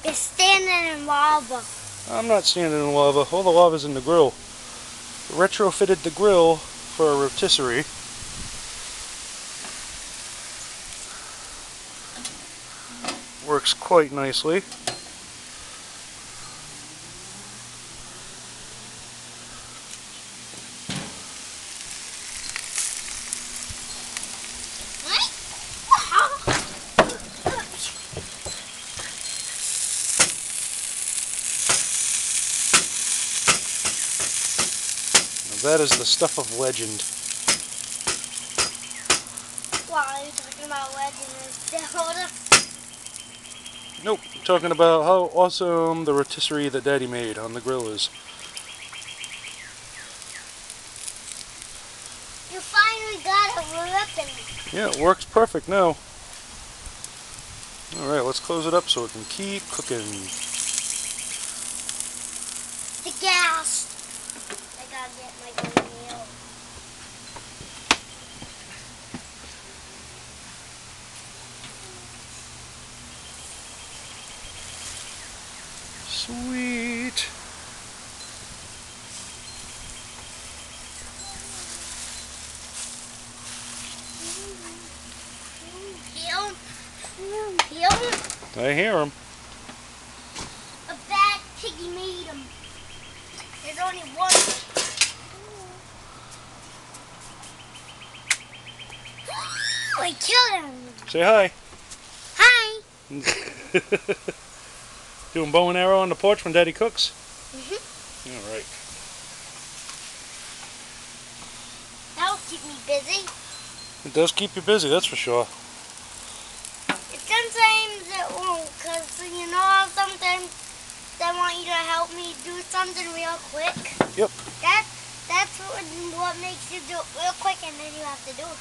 You're standing in lava. I'm not standing in lava. All the lava's in the grill. Retrofitted the grill for a rotisserie. Works quite nicely. That is the stuff of legend. What are you talking about, legend? Nope, I'm talking about how awesome the rotisserie that Daddy made on the grill is. You finally got it ripping. Yeah, it works perfect now. Alright, let's close it up so it can keep cooking. The gas. I gotta get my green meal. Sweet. Heal him. I hear him. A bad piggy made him. There's only one. I killed him. Say hi. Hi. Doing bow and arrow on the porch when Daddy cooks? Alright. That'll keep me busy. It does keep you busy, that's for sure. Sometimes it won't, because you know how sometimes they want you to help me do something real quick? Yep. That's what makes you do it real quick, and then you have to do it.